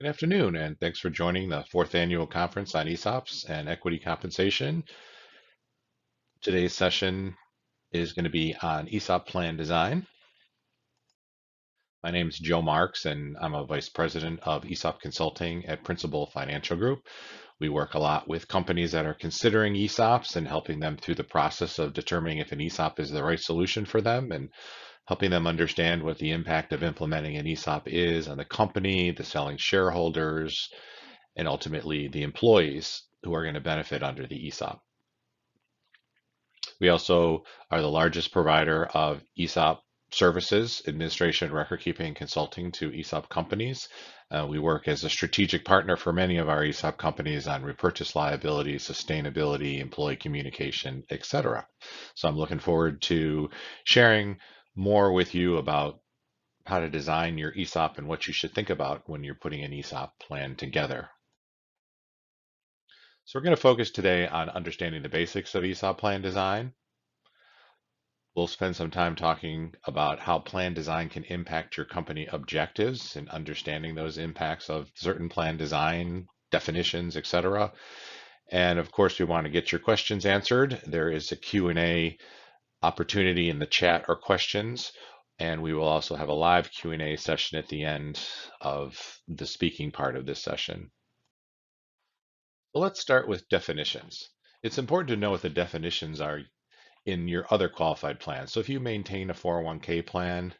Good afternoon, and thanks for joining the fourth annual conference on ESOPs and equity compensation. Today's session is going to be on ESOP plan design. My name is Joe Marks, and I'm a vice president of ESOP consulting at Principal Financial Group. We work a lot with companies that are considering ESOPs and helping them through the process of determining if an ESOP is the right solution for them and helping them understand what the impact of implementing an ESOP is on the company, the selling shareholders, and ultimately the employees who are going to benefit under the ESOP. We also are the largest provider of ESOP services, administration, record keeping, and consulting to ESOP companies. We work as a strategic partner for many of our ESOP companies on repurchase liability, sustainability, employee communication, etc. So I'm looking forward to sharing more with you about how to design your ESOP and what you should think about when you're putting an ESOP plan together. So we're going to focus today on understanding the basics of ESOP plan design. We'll spend some time talking about how plan design can impact your company objectives and understanding those impacts of certain plan design definitions, etc. And of course, we want to get your questions answered. There is a Q&A opportunity in the chat or questions, and we will also have a live Q&A session at the end of the speaking part of this session. Well, let's start with definitions. It's important to know what the definitions are in your other qualified plans. So if you maintain a 401k plan,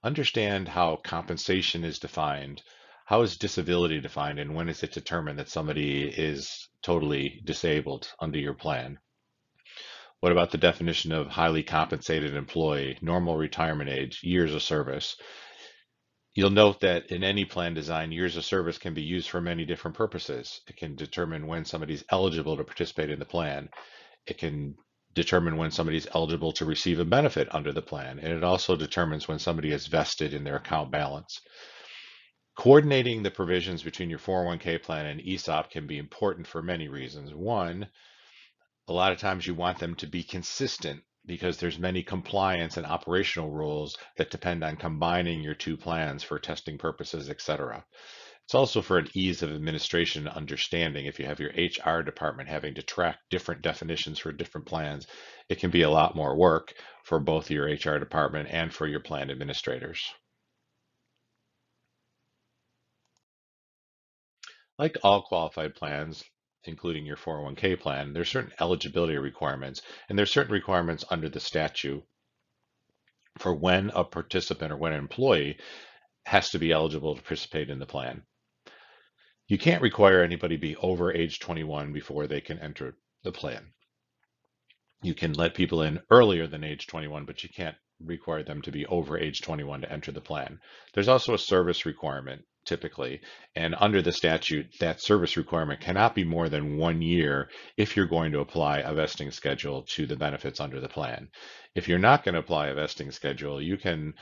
understand how compensation is defined, how is disability defined, and when is it determined that somebody is totally disabled under your plan. What about the definition of highly compensated employee, normal retirement age, years of service? You'll note that in any plan design, years of service can be used for many different purposes. It can determine when somebody's eligible to participate in the plan. It can determine when somebody's eligible to receive a benefit under the plan. And it also determines when somebody is vested in their account balance. Coordinating the provisions between your 401k plan and ESOP can be important for many reasons. One, a lot of times you want them to be consistent because there's many compliance and operational rules that depend on combining your two plans for testing purposes, etc. It's also for an ease of administration and understanding. If you have your HR department having to track different definitions for different plans, it can be a lot more work for both your HR department and for your plan administrators. Like all qualified plans, including your 401k plan, there's certain eligibility requirements, and there's certain requirements under the statute for when a participant or when an employee has to be eligible to participate in the plan. You can't require anybody be over age 21 before they can enter the plan. You can let people in earlier than age 21, but you can't require them to be over age 21 to enter the plan. There's also a service requirement typically, and under the statute, that service requirement cannot be more than 1 year if you're going to apply a vesting schedule to the benefits under the plan. If you're not going to apply a vesting schedule, you can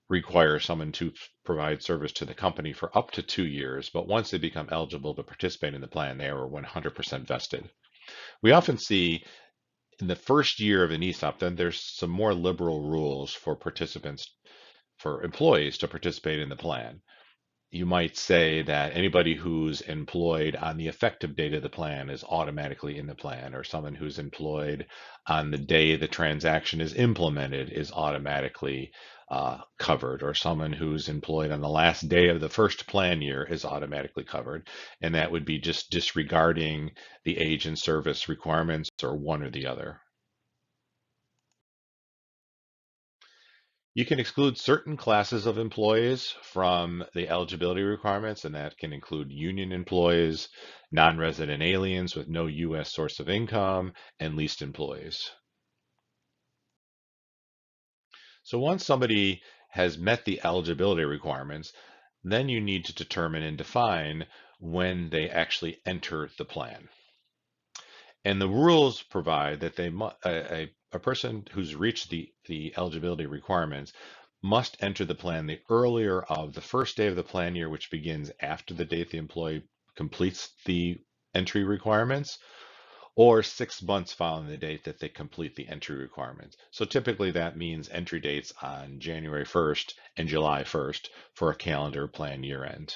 require someone to provide service to the company for up to 2 years, but once they become eligible to participate in the plan, they are 100% vested. We often see in the first year of an ESOP, then there's some more liberal rules for participants, for employees to participate in the plan. You might say that anybody who's employed on the effective date of the plan is automatically in the plan, or someone who's employed on the day the transaction is implemented is automatically covered, or someone who's employed on the last day of the first plan year is automatically covered. And that would be just disregarding the age and service requirements or one or the other. You can exclude certain classes of employees from the eligibility requirements, and that can include union employees, non-resident aliens with no U.S. source of income, and leased employees. So once somebody has met the eligibility requirements, then you need to determine and define when they actually enter the plan. And the rules provide that a person who's reached the eligibility requirements must enter the plan the earlier of the first day of the plan year, which begins after the date the employee completes the entry requirements, or 6 months following the date that they complete the entry requirements. So typically that means entry dates on January 1st and July 1st for a calendar plan year end.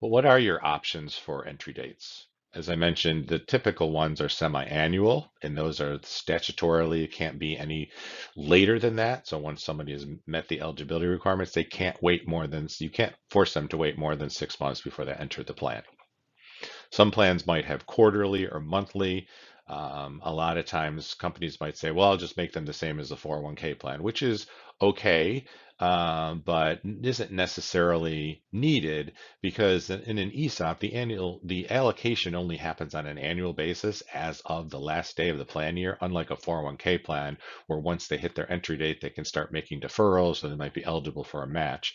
But what are your options for entry dates? As I mentioned, the typical ones are semi-annual, and those are statutorily can't be any later than that. So once somebody has met the eligibility requirements, they can't wait more than, you can't force them to wait more than 6 months before they enter the plan. Some plans might have quarterly or monthly. A lot of times companies might say, well, I'll just make them the same as the 401k plan, which is okay, but isn't necessarily needed because in an ESOP, the allocation only happens on an annual basis as of the last day of the plan year, unlike a 401k plan where once they hit their entry date, they can start making deferrals, so they might be eligible for a match.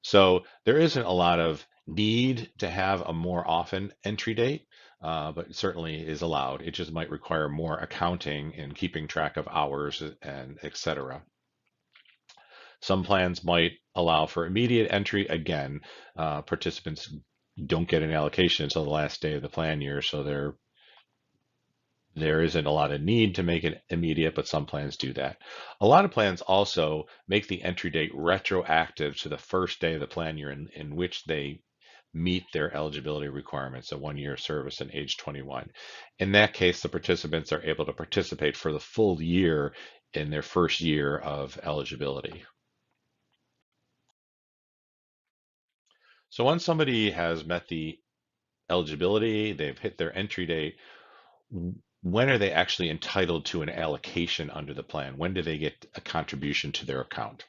So there isn't a lot of need to have a more often entry date, but it certainly is allowed. It just might require more accounting and keeping track of hours and et cetera. Some plans might allow for immediate entry. Again, participants don't get an allocation until the last day of the plan year, so there isn't a lot of need to make it immediate, but some plans do that. A lot of plans also make the entry date retroactive to the first day of the plan year in which they meet their eligibility requirements of 1 year service and age 21. In that case, the participants are able to participate for the full year in their first year of eligibility. So once somebody has met the eligibility, they've hit their entry date, when are they actually entitled to an allocation under the plan? When do they get a contribution to their account?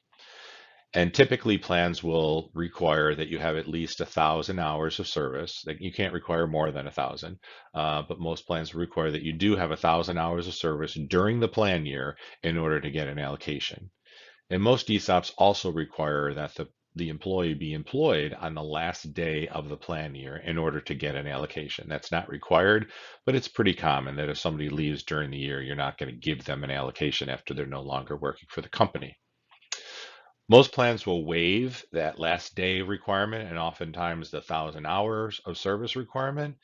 And typically plans will require that you have at least 1,000 hours of service. Like you can't require more than 1,000, but most plans require that you do have 1,000 hours of service during the plan year in order to get an allocation. And most ESOPs also require that the employee be employed on the last day of the plan year in order to get an allocation. That's not required, but it's pretty common that if somebody leaves during the year, you're not going to give them an allocation after they're no longer working for the company. Most plans will waive that last day requirement and oftentimes the 1,000 hours of service requirement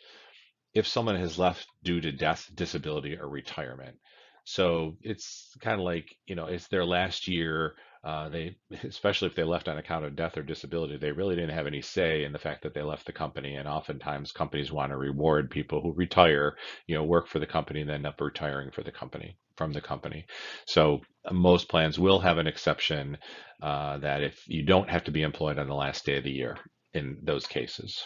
if someone has left due to death, disability, or retirement. So it's kind of like, it's their last year. They, especially if they left on account of death or disability, they really didn't have any say in the fact that they left the company. And oftentimes companies want to reward people who retire, work for the company and end up retiring for the company from the company. So most plans will have an exception that if you don't have to be employed on the last day of the year in those cases.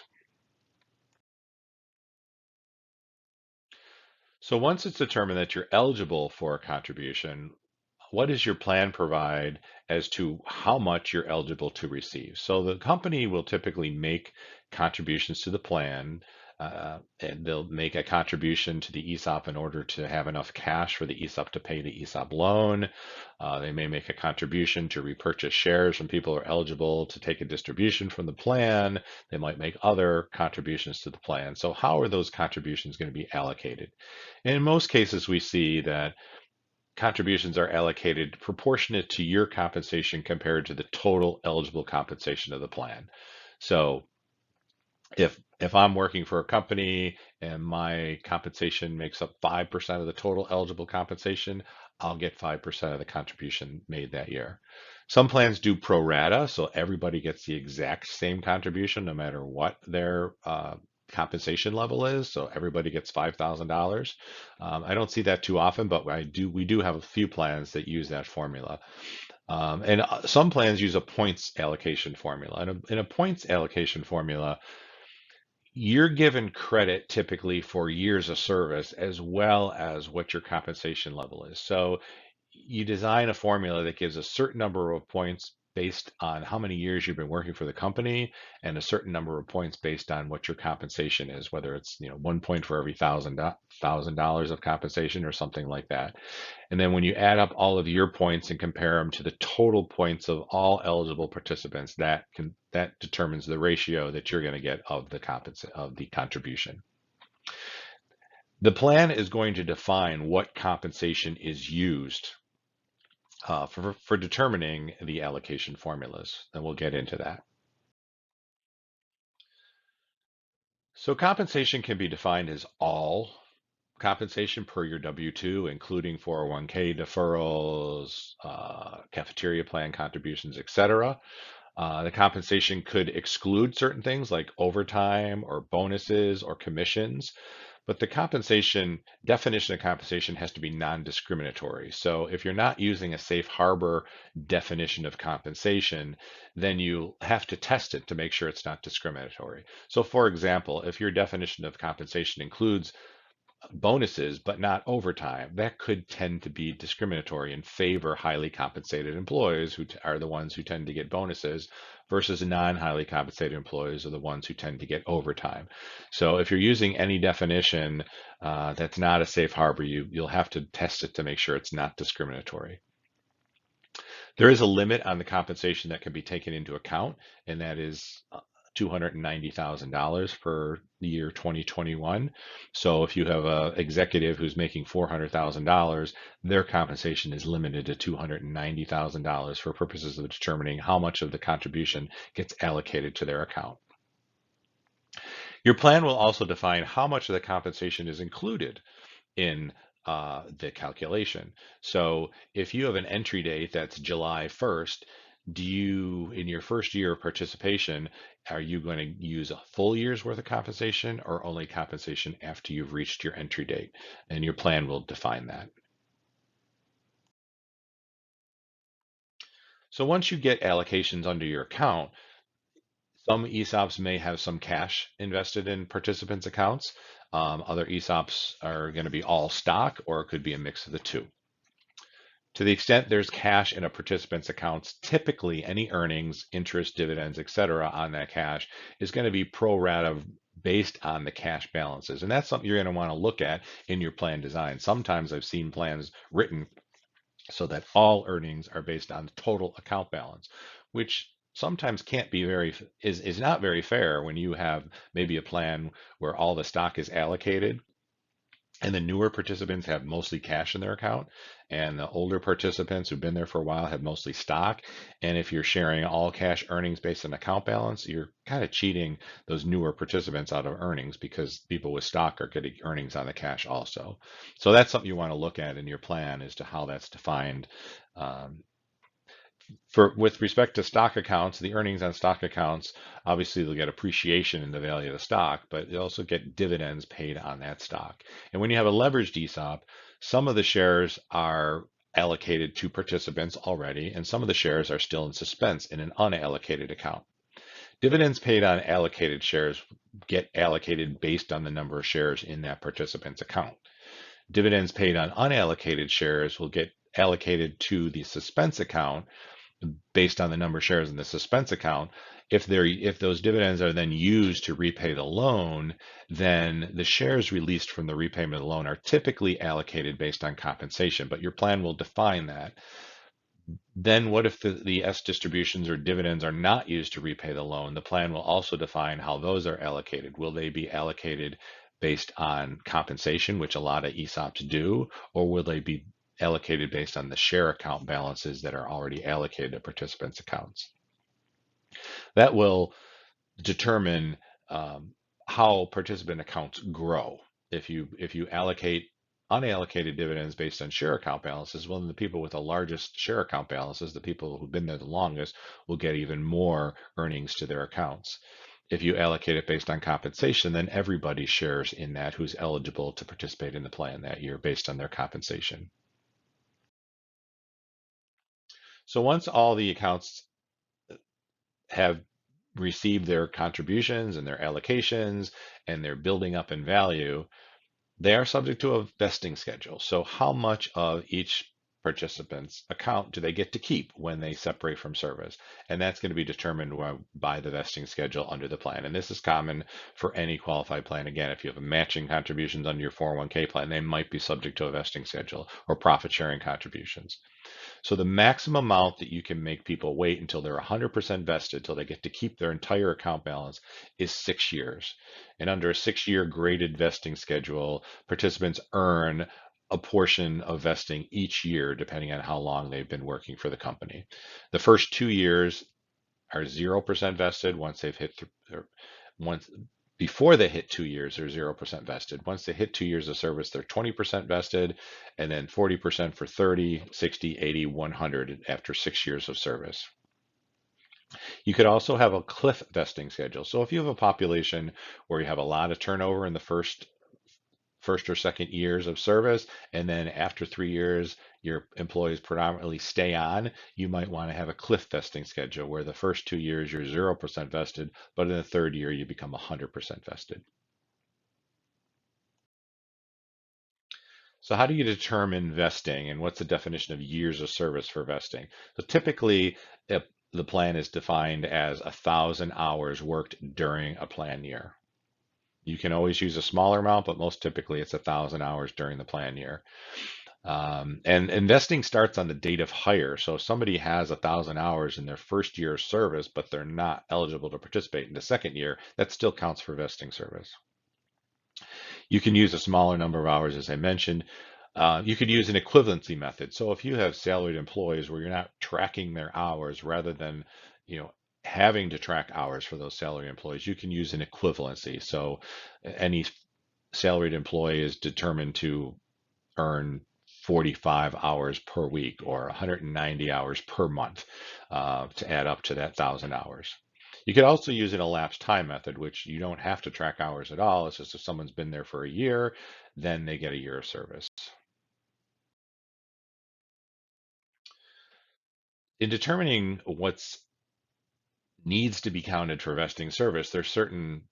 So once it's determined that you're eligible for a contribution, what does your plan provide as to how much you're eligible to receive? So the company will typically make contributions to the plan, and they'll make a contribution to the ESOP in order to have enough cash for the ESOP to pay the ESOP loan. They may make a contribution to repurchase shares when people are eligible to take a distribution from the plan. They might make other contributions to the plan. So how are those contributions going to be allocated? In most cases, we see that contributions are allocated proportionate to your compensation compared to the total eligible compensation of the plan. So if I'm working for a company and my compensation makes up 5% of the total eligible compensation, I'll get 5% of the contribution made that year. Some plans do pro rata, so everybody gets the exact same contribution no matter what their compensation level is. So everybody gets $5,000. I don't see that too often, but we do have a few plans that use that formula. And some plans use a points allocation formula. And in a points allocation formula, you're given credit typically for years of service as well as what your compensation level is. So you design a formula that gives a certain number of points based on how many years you've been working for the company and a certain number of points based on what your compensation is, whether it's 1 point for every $1,000 of compensation or something like that. And then when you add up all of your points and compare them to the total points of all eligible participants, that determines the ratio that you're going to get of the contribution. The plan is going to define what compensation is used for determining the allocation formulas, and we'll get into that. So compensation can be defined as all compensation per your W-2, including 401k deferrals, cafeteria plan contributions, etc. The compensation could exclude certain things like overtime or bonuses or commissions, but the compensation definition of compensation has to be non-discriminatory. So if you're not using a safe harbor definition of compensation, then you have to test it to make sure it's not discriminatory. So for example, if your definition of compensation includes bonuses, but not overtime, that could tend to be discriminatory and favor highly compensated employees who are the ones who tend to get bonuses versus non-highly compensated employees are the ones who tend to get overtime. So if you're using any definition that's not a safe harbor, you'll have to test it to make sure it's not discriminatory. There is a limit on the compensation that can be taken into account, and that is $290,000 for the year 2021. So if you have an executive who's making $400,000, their compensation is limited to $290,000 for purposes of determining how much of the contribution gets allocated to their account. Your plan will also define how much of the compensation is included in the calculation. So if you have an entry date that's July 1st, do you, in your first year of participation, are you going to use a full year's worth of compensation or only compensation after you've reached your entry date? And your plan will define that. So once you get allocations under your account, some ESOPs may have some cash invested in participants' accounts. Other ESOPs are going to be all stock, or it could be a mix of the two. To the extent there's cash in a participant's accounts, typically any earnings, interest, dividends, et cetera, on that cash is going to be pro rata based on the cash balances. And that's something you're going to want to look at in your plan design. Sometimes I've seen plans written so that all earnings are based on the total account balance, which sometimes can't be is not very fair when you have maybe a plan where all the stock is allocated and the newer participants have mostly cash in their account, and the older participants who've been there for a while have mostly stock. And if you're sharing all cash earnings based on account balance, you're kind of cheating those newer participants out of earnings because people with stock are getting earnings on the cash also. So that's something you want to look at in your plan as to how that's defined. Um, with respect to stock accounts, the earnings on stock accounts, obviously they'll get appreciation in the value of the stock, but they also get dividends paid on that stock. And when you have a leveraged ESOP, some of the shares are allocated to participants already, and some of the shares are still in suspense in an unallocated account. Dividends paid on allocated shares get allocated based on the number of shares in that participant's account. Dividends paid on unallocated shares will get allocated to the suspense account based on the number of shares in the suspense account. If those dividends are then used to repay the loan, then the shares released from the repayment of the loan are typically allocated based on compensation, but your plan will define that. Then what if the S distributions or dividends are not used to repay the loan? The plan will also define how those are allocated. Will they be allocated based on compensation, which a lot of ESOPs do, or will they be allocated based on the share account balances that are already allocated to participants' accounts? That will determine how participant accounts grow. If you allocate unallocated dividends based on share account balances, well, then the people with the largest share account balances, the people who've been there the longest, will get even more earnings to their accounts. If you allocate it based on compensation, then everybody shares in that who's eligible to participate in the plan that year based on their compensation. So once all the accounts have received their contributions and their allocations and they're building up in value, they are subject to a vesting schedule. So how much of each participant's account do they get to keep when they separate from service? And that's going to be determined by the vesting schedule under the plan. And this is common for any qualified plan. Again, if you have matching contributions under your 401k plan, they might be subject to a vesting schedule or profit sharing contributions. So the maximum amount that you can make people wait until they're 100% vested, till they get to keep their entire account balance, is 6 years. And under a 6-year graded vesting schedule, participants earn a portion of vesting each year, depending on how long they've been working for the company. The first 2 years are 0% vested. Once they've hit, once before they hit 2 years, they're 0% vested. Once they hit 2 years of service, they're 20% vested, and then 40% for 30, 60, 80, 100 after 6 years of service. You could also have a cliff vesting schedule. So if you have a population where you have a lot of turnover in the first or second years of service, and then after 3 years, your employees predominantly stay on, you might want to have a cliff vesting schedule where the first 2 years you're 0% vested, but in the third year you become 100% vested. So how do you determine vesting and what's the definition of years of service for vesting? So typically, if the plan is defined as 1,000 hours worked during a plan year. You can always use a smaller amount, but most typically it's 1,000 hours during the plan year. And investing starts on the date of hire. So if somebody has 1,000 hours in their first year of service, but they're not eligible to participate in the second year, that still counts for vesting service. You can use a smaller number of hours, as I mentioned. You could use an equivalency method. So if you have salaried employees where you're not tracking their hours rather than, you know, having to track hours for those salaried employees, you can use an equivalency. So any salaried employee is determined to earn 45 hours per week or 190 hours per month to add up to that 1,000 hours. You could also use an elapsed time method, which you don't have to track hours at all. It's just if someone's been there for a year, then they get a year of service. In determining what's needs to be counted for vesting service, there's certain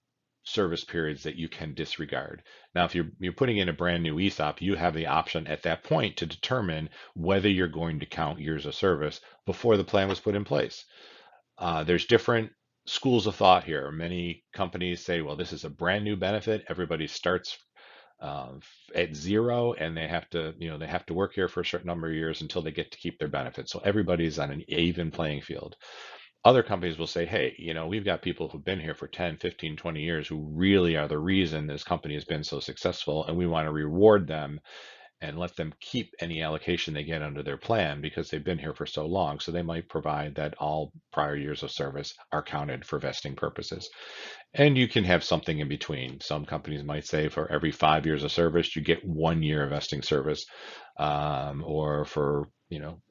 service periods that you can disregard. Now, if you're putting in a brand new ESOP, you have the option at that point to determine whether you're going to count years of service before the plan was put in place. There's different schools of thought here. Many companies say, well, this is a brand new benefit. Everybody starts at zero, and they have to work here for a certain number of years until they get to keep their benefits. So everybody's on an even playing field. Other companies will say, hey, we've got people who've been here for 10, 15, 20 years who really are the reason this company has been so successful, and we want to reward them and let them keep any allocation they get under their plan because they've been here for so long. So they might provide that all prior years of service are counted for vesting purposes. And you can have something in between. Some companies might say for every 5 years of service, you get 1 year of vesting service, or for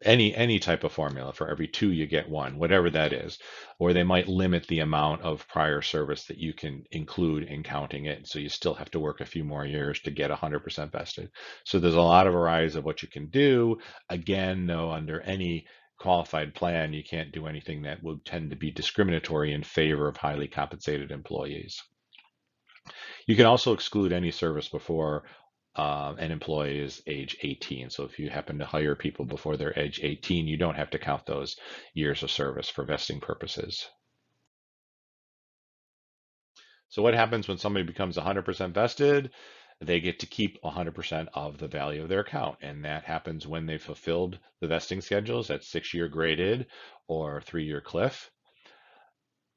any type of formula. For every two, you get one, whatever that is. Or they might limit the amount of prior service that you can include in counting it, so you still have to work a few more years to get 100% vested. So there's a lot of varieties of what you can do. Again, though, under any qualified plan, you can't do anything that would tend to be discriminatory in favor of highly compensated employees. You can also exclude any service before an employee is age 18. So if you happen to hire people before they're age 18, you don't have to count those years of service for vesting purposes. So what happens when somebody becomes 100% vested? They get to keep 100% of the value of their account. And that happens when they fulfilled the vesting schedules at 6-year graded or 3-year cliff.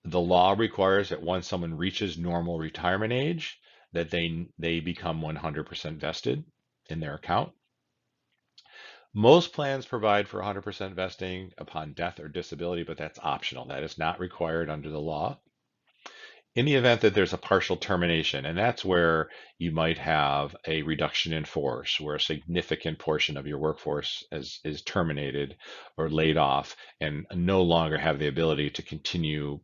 The law requires that once someone reaches normal retirement age, that they become 100% vested in their account. Most plans provide for 100% vesting upon death or disability, but that's optional. That is not required under the law. In the event that there's a partial termination, and that's where you might have a reduction in force, where a significant portion of your workforce is terminated or laid off and no longer have the ability to continue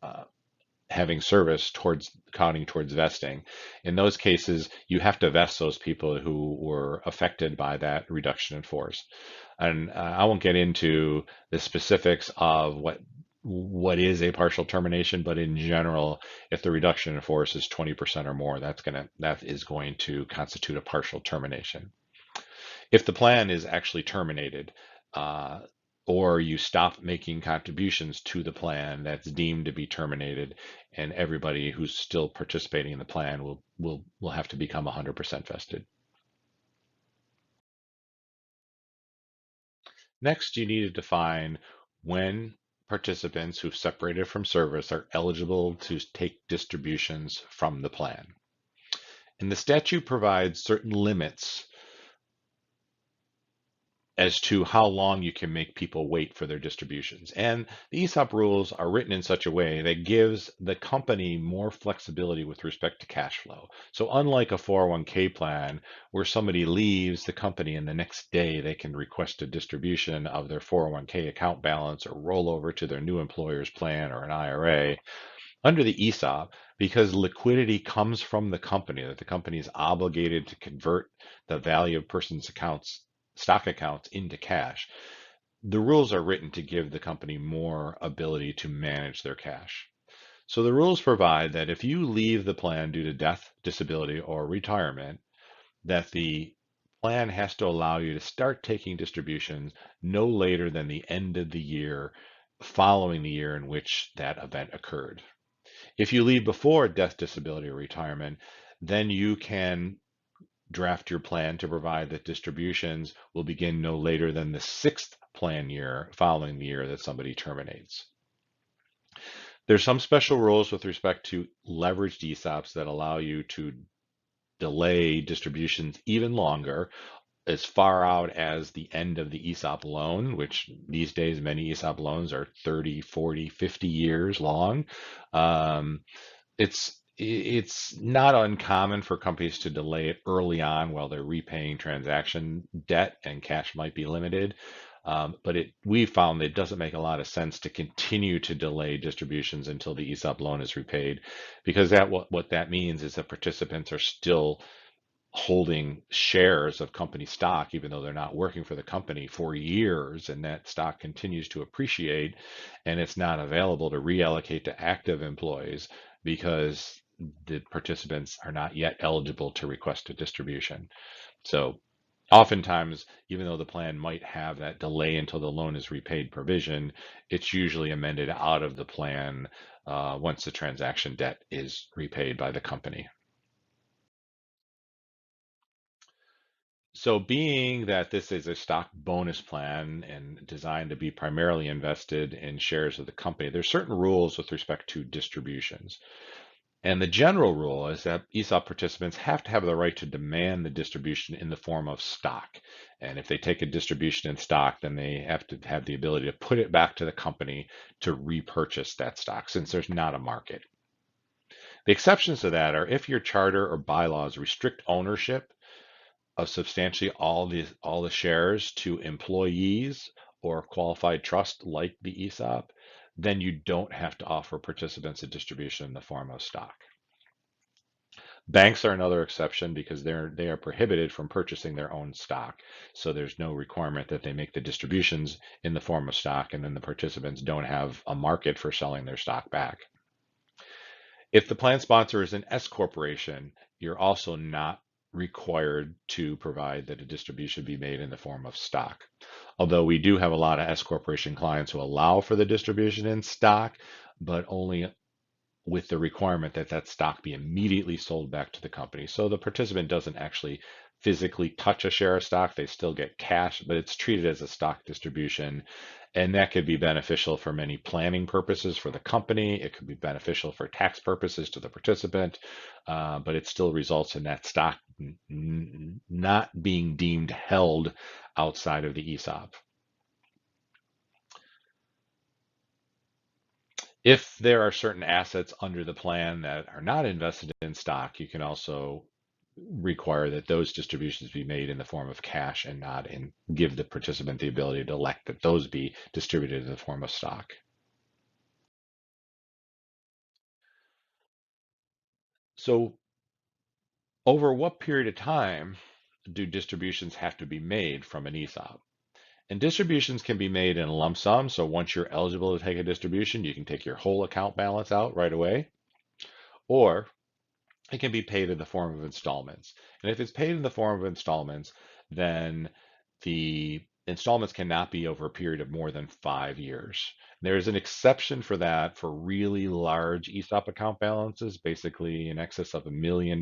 uh, having service towards counting towards vesting. In those cases, you have to vest those people who were affected by that reduction in force. And I won't get into the specifics of what is a partial termination, but in general, if the reduction in force is 20% or more, that is going to constitute a partial termination. If the plan is actually terminated, uh, or you stop making contributions to the plan, that's deemed to be terminated, and everybody who's still participating in the plan will have to become 100% vested. Next, you need to define when participants who've separated from service are eligible to take distributions from the plan. And the statute provides certain limits as to how long you can make people wait for their distributions. And the ESOP rules are written in such a way that gives the company more flexibility with respect to cash flow. So unlike a 401k plan where somebody leaves the company and the next day they can request a distribution of their 401k account balance or roll over to their new employer's plan or an IRA, under the ESOP, because liquidity comes from the company, that the company is obligated to convert the value of person's accounts, stock accounts, into cash, the rules are written to give the company more ability to manage their cash. So the rules provide that if you leave the plan due to death, disability, or retirement, that the plan has to allow you to start taking distributions no later than the end of the year following the year in which that event occurred. If you leave before death, disability, or retirement, then you can draft your plan to provide that distributions will begin no later than the sixth plan year following the year that somebody terminates. There's some special rules with respect to leveraged ESOPs that allow you to delay distributions even longer, as far out as the end of the ESOP loan, which these days many ESOP loans are 30, 40, 50 years long. Um, it's not uncommon for companies to delay it early on while they're repaying transaction debt and cash might be limited. But we found that it doesn't make a lot of sense to continue to delay distributions until the ESOP loan is repaid, because what that means is that participants are still holding shares of company stock, even though they're not working for the company for years, and that stock continues to appreciate, and it's not available to reallocate to active employees because the participants are not yet eligible to request a distribution. So oftentimes, even though the plan might have that delay until the loan is repaid provision, it's usually amended out of the plan once the transaction debt is repaid by the company. So, being that this is a stock bonus plan and designed to be primarily invested in shares of the company, there's certain rules with respect to distributions. And the general rule is that ESOP participants have to have the right to demand the distribution in the form of stock. And if they take a distribution in stock, then they have to have the ability to put it back to the company to repurchase that stock since there's not a market. The exceptions to that are if your charter or bylaws restrict ownership of substantially all the shares to employees or qualified trust like the ESOP, then you don't have to offer participants a distribution in the form of stock. Banks are another exception because they are prohibited from purchasing their own stock. So there's no requirement that they make the distributions in the form of stock, and then the participants don't have a market for selling their stock back. If the plan sponsor is an S corporation, you're also not required to provide that a distribution be made in the form of stock. Although we do have a lot of S corporation clients who allow for the distribution in stock, but only with the requirement that that stock be immediately sold back to the company. So the participant doesn't actually physically touch a share of stock. They still get cash, but it's treated as a stock distribution. And that could be beneficial for many planning purposes for the company. It could be beneficial for tax purposes to the participant, but it still results in that stock not being deemed held outside of the ESOP. If there are certain assets under the plan that are not invested in stock, you can also require that those distributions be made in the form of cash and not in give the participant the ability to elect that those be distributed in the form of stock. So over what period of time do distributions have to be made from an ESOP? And distributions can be made in a lump sum. So once you're eligible to take a distribution, you can take your whole account balance out right away. Or it can be paid in the form of installments. And if it's paid in the form of installments, then the installments cannot be over a period of more than 5 years. There's an exception for that for really large ESOP account balances, basically in excess of $1 million.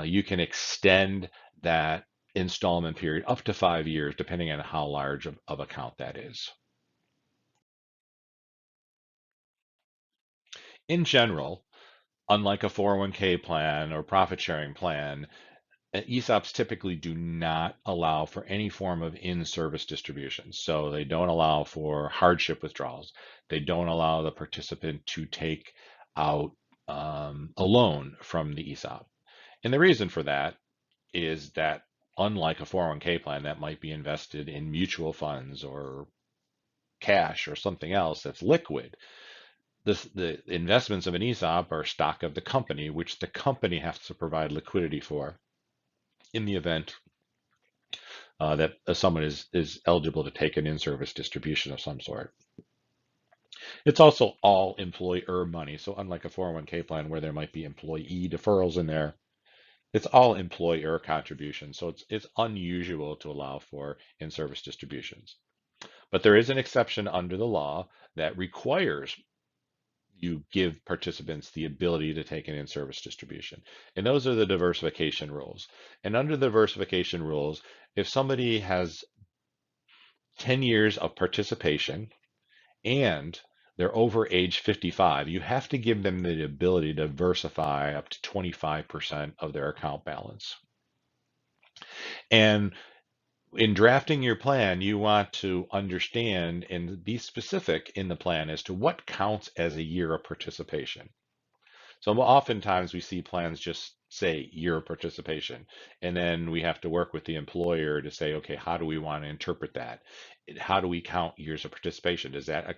You can extend that installment period up to 5 years, depending on how large of account that is. In general, unlike a 401k plan or profit sharing plan, ESOPs typically do not allow for any form of in-service distribution. So they don't allow for hardship withdrawals. They don't allow the participant to take out a loan from the ESOP. And the reason for that is that unlike a 401k plan that might be invested in mutual funds or cash or something else that's liquid, the investments of an ESOP are stock of the company, which the company has to provide liquidity for in the event that someone is eligible to take an in-service distribution of some sort. It's also all employer money. So unlike a 401k plan where there might be employee deferrals in there, it's all employer contributions. So it's unusual to allow for in-service distributions. But there is an exception under the law that requires you give participants the ability to take an in-service distribution. And those are the diversification rules. And under the diversification rules, if somebody has 10 years of participation and they're over age 55, you have to give them the ability to diversify up to 25% of their account balance. And in drafting your plan, you want to understand and be specific in the plan as to what counts as a year of participation. So oftentimes we see plans just say year of participation, and then we have to work with the employer to say, okay, how do we want to interpret that? How do we count years of participation? Does that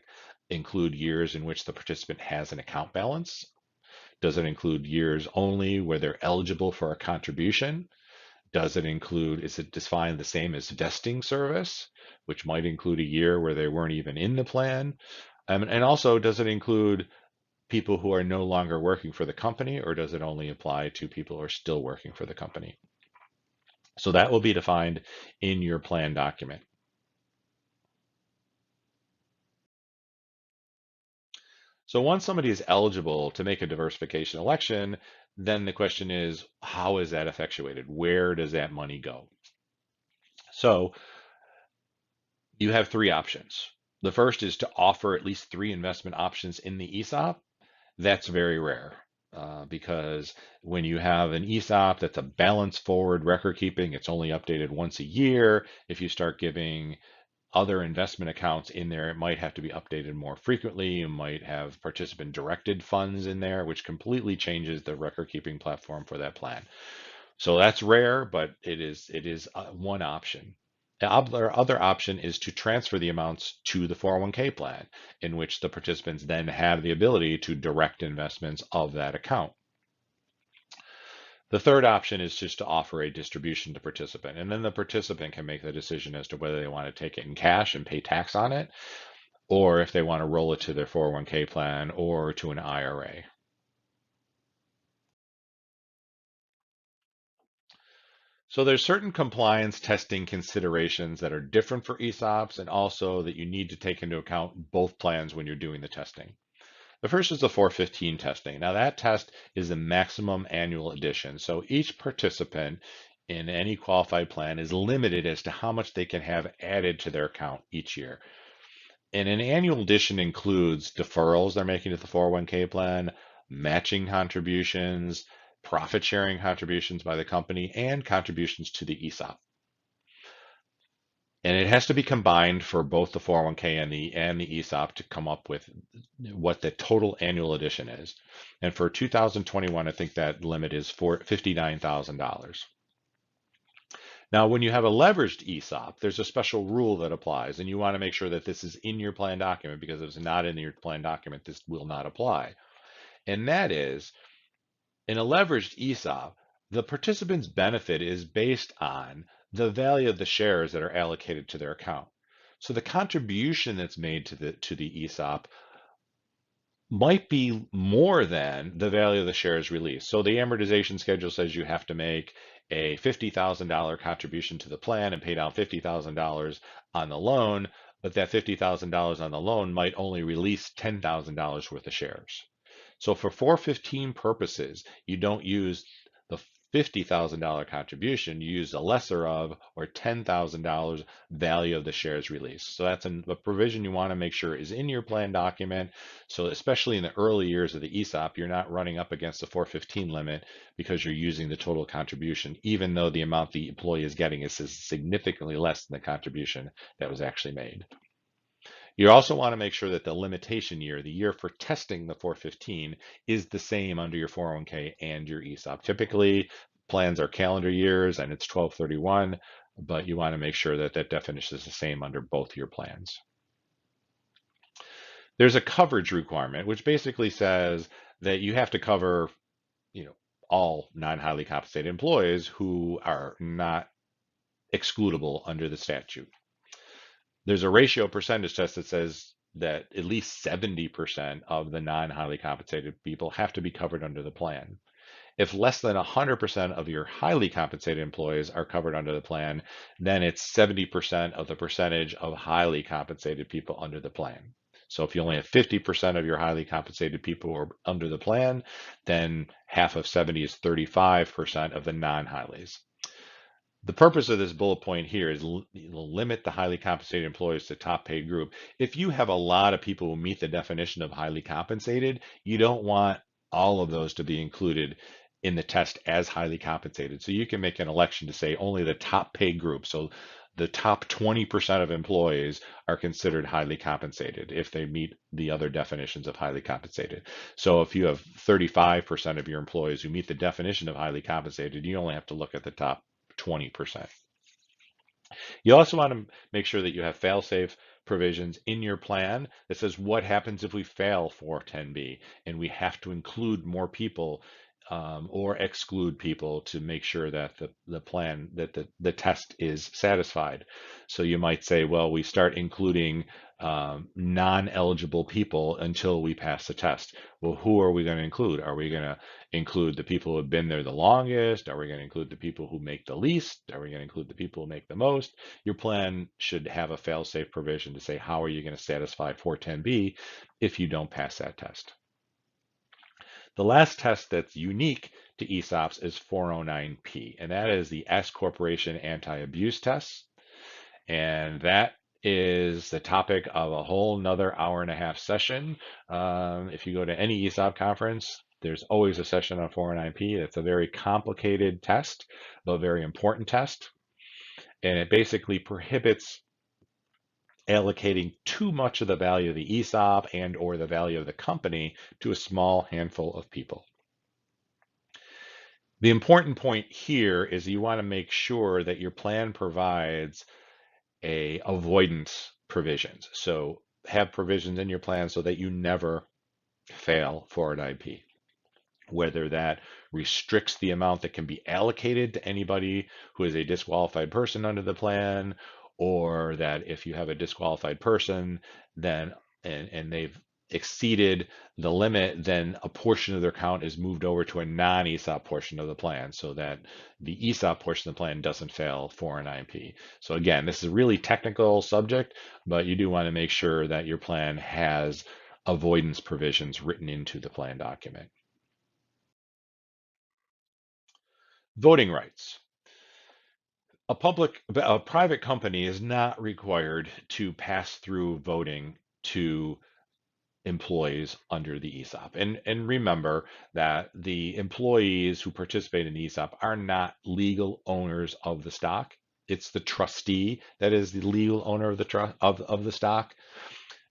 include years in which the participant has an account balance? Does it include years only where they're eligible for a contribution? Does it include, is it defined the same as vesting service, which might include a year where they weren't even in the plan? And also, does it include people who are no longer working for the company, or does it only apply to people who are still working for the company? So that will be defined in your plan document. So once somebody is eligible to make a diversification election, then the question is, how is that effectuated? Where does that money go? So you have three options. The first is to offer at least three investment options in the ESOP. That's very rare because when you have an ESOP that's a balanced forward record keeping, it's only updated once a year. If you start giving other investment accounts in there, it might have to be updated more frequently. You might have participant directed funds in there, which completely changes the record keeping platform for that plan. So that's rare, but it is one option. The other option is to transfer the amounts to the 401k plan, in which the participants then have the ability to direct investments of that account. The third option is just to offer a distribution to participant, and then the participant can make the decision as to whether they want to take it in cash and pay tax on it, or if they want to roll it to their 401k plan or to an IRA. So there's certain compliance testing considerations that are different for ESOPs and also that you need to take into account both plans when you're doing the testing. The first is the 415 testing. Now that test is the maximum annual addition. So each participant in any qualified plan is limited as to how much they can have added to their account each year. And an annual addition includes deferrals they're making to the 401k plan, matching contributions, profit sharing contributions by the company, and contributions to the ESOP. And it has to be combined for both the 401k and the ESOP to come up with what the total annual addition is. And for 2021, I think that limit is for $59,000. Now, when you have a leveraged ESOP, there's a special rule that applies, and you want to make sure that this is in your plan document, because if it's not in your plan document, this will not apply. And that is, in a leveraged ESOP, the participant's benefit is based on the value of the shares that are allocated to their account. So the contribution that's made to the ESOP might be more than the value of the shares released. So the amortization schedule says you have to make a $50,000 contribution to the plan and pay down $50,000 on the loan, but that $50,000 on the loan might only release $10,000 worth of shares. So for 415 purposes, you don't use the $50,000 contribution, you use the lesser of or $10,000 value of the shares released. So that's a provision you want to make sure is in your plan document. So especially in the early years of the ESOP, you're not running up against the 415 limit because you're using the total contribution, even though the amount the employee is getting is significantly less than the contribution that was actually made. You also want to make sure that the limitation year, the year for testing the 415, is the same under your 401k and your ESOP. Typically, plans are calendar years and it's 12/31, but you want to make sure that that definition is the same under both your plans. There's a coverage requirement, which basically says that you have to cover, you know, all non-highly compensated employees who are not excludable under the statute. There's a ratio percentage test that says that at least 70% of the non-highly compensated people have to be covered under the plan. If less than 100% of your highly compensated employees are covered under the plan, then it's 70% of the percentage of highly compensated people under the plan. So if you only have 50% of your highly compensated people are under the plan, then half of 70 is 35% of the non-highlies. The purpose of this bullet point here is limit the highly compensated employees to top paid group. If you have a lot of people who meet the definition of highly compensated, you don't want all of those to be included in the test as highly compensated. So you can make an election to say only the top paid group. So the top 20% of employees are considered highly compensated if they meet the other definitions of highly compensated. So if you have 35% of your employees who meet the definition of highly compensated, you only have to look at the top 20%. You also want to make sure that you have fail-safe provisions in your plan that says what happens if we fail 410B and we have to include more people or exclude people to make sure that the plan, that the test is satisfied. So you might say, well, we start including non-eligible people until we pass the test. Well, who are we going to include? Are we going to include the people who have been there the longest? Are we going to include the people who make the least? Are we going to include the people who make the most? Your plan should have a fail-safe provision to say, how are you going to satisfy 410B if you don't pass that test? The last test that's unique to ESOPs is 409P, and that is the S Corporation Anti-Abuse Test. And that is the topic of a whole nother hour-and-a-half session. If you go to any ESOP conference, there's always a session on 409P. It's a very complicated test, but very important test. And it basically prohibits allocating too much of the value of the ESOP and or the value of the company to a small handful of people. The important point here is you want to make sure that your plan provides a avoidance provisions. So have provisions in your plan so that you never fail 409P. Whether that restricts the amount that can be allocated to anybody who is a disqualified person under the plan, or that if you have a disqualified person, then and they've exceeded the limit, then a portion of their count is moved over to a non-ESOP portion of the plan so that the ESOP portion of the plan doesn't fail 409P. So again, this is a really technical subject, but you do want to make sure that your plan has avoidance provisions written into the plan document. Voting rights. A private company is not required to pass through voting to employees under the ESOP. And remember that the employees who participate in the ESOP are not legal owners of the stock. It's the trustee that is the legal owner of the stock.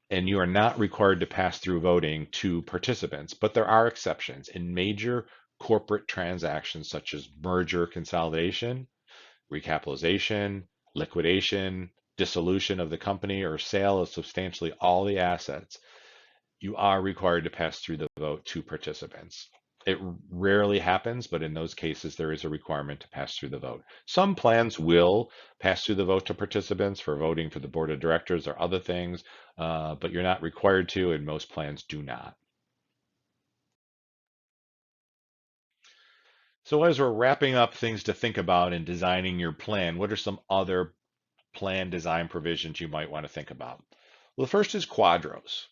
And you are not required to pass through voting to participants, but there are exceptions in major corporate transactions such as merger consolidation, recapitalization, liquidation, dissolution of the company, or sale of substantially all the assets. You are required to pass through the vote to participants. It rarely happens, but in those cases, there is a requirement to pass through the vote. Some plans will pass through the vote to participants for voting for the board of directors or other things, but you're not required to, and most plans do not. So as we're wrapping up things to think about in designing your plan, what are some other plan design provisions you might want to think about? Well, the first is quadros.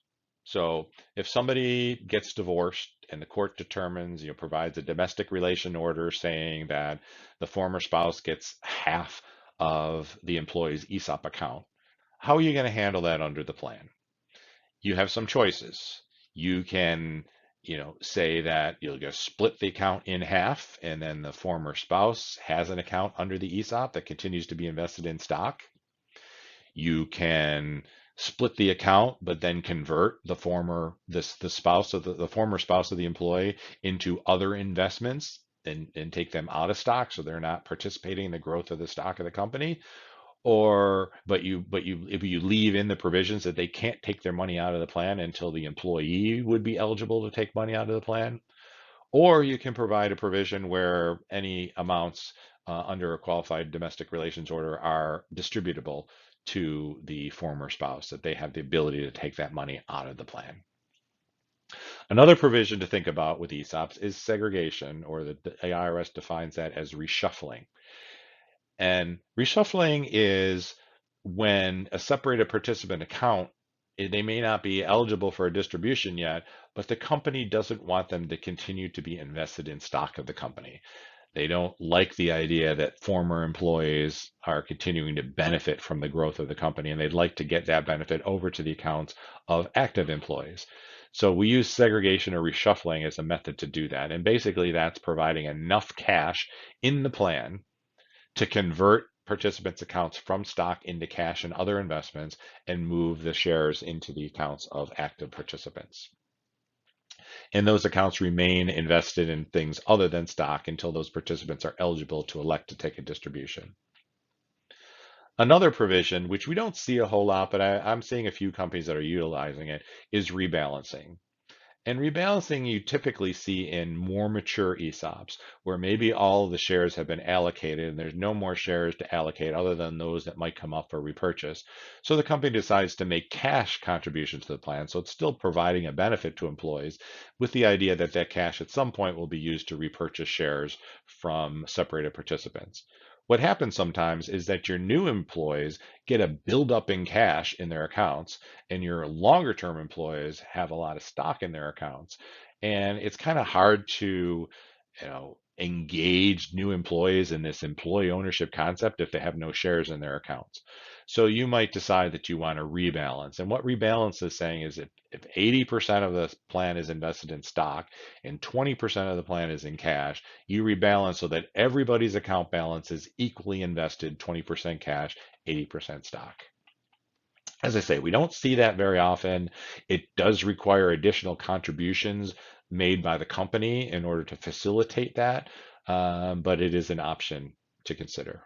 So if somebody gets divorced and the court determines, provides a domestic relation order saying that the former spouse gets half of the employee's ESOP account. How are you going to handle that under the plan? You have some choices. You can, say that you're going to split the account in half, and then the former spouse has an account under the ESOP that continues to be invested in stock. You can split the account, but then convert the spouse of the former spouse of the employee into other investments and take them out of stock so they're not participating in the growth of the stock of the company. Or but you if you leave in the provisions that they can't take their money out of the plan until the employee would be eligible to take money out of the plan. Or you can provide a provision where any amounts under a qualified domestic relations order are distributable to the former spouse, that they have the ability to take that money out of the plan. Another provision to think about with ESOPs is segregation, or the IRS defines that as reshuffling. And reshuffling is when a separated participant account, they may not be eligible for a distribution yet, but the company doesn't want them to continue to be invested in stock of the company. They don't like the idea that former employees are continuing to benefit from the growth of the company, and they'd like to get that benefit over to the accounts of active employees. So we use segregation or reshuffling as a method to do that. And basically, that's providing enough cash in the plan to convert participants' accounts from stock into cash and other investments and move the shares into the accounts of active participants. And those accounts remain invested in things other than stock until those participants are eligible to elect to take a distribution. Another provision, which we don't see a whole lot, but I'm seeing a few companies that are utilizing it, is rebalancing. And rebalancing you typically see in more mature ESOPs, where maybe all of the shares have been allocated and there's no more shares to allocate other than those that might come up for repurchase. So the company decides to make cash contributions to the plan. So it's still providing a benefit to employees with the idea that that cash at some point will be used to repurchase shares from separated participants. What happens sometimes is that your new employees get a buildup in cash in their accounts, and your longer term employees have a lot of stock in their accounts. And it's kind of hard to, engage new employees in this employee ownership concept if they have no shares in their accounts. So you might decide that you want to rebalance. And what rebalance is saying is if 80% of the plan is invested in stock and 20% of the plan is in cash, you rebalance so that everybody's account balance is equally invested, 20% cash, 80% stock. As I say, we don't see that very often. It does require additional contributions made by the company in order to facilitate that, but it is an option to consider.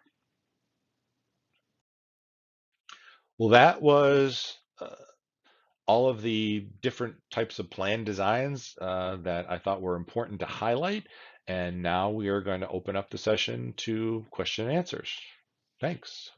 Well, that was all of the different types of plan designs that I thought were important to highlight. And now we are going to open up the session to question and answers. Thanks.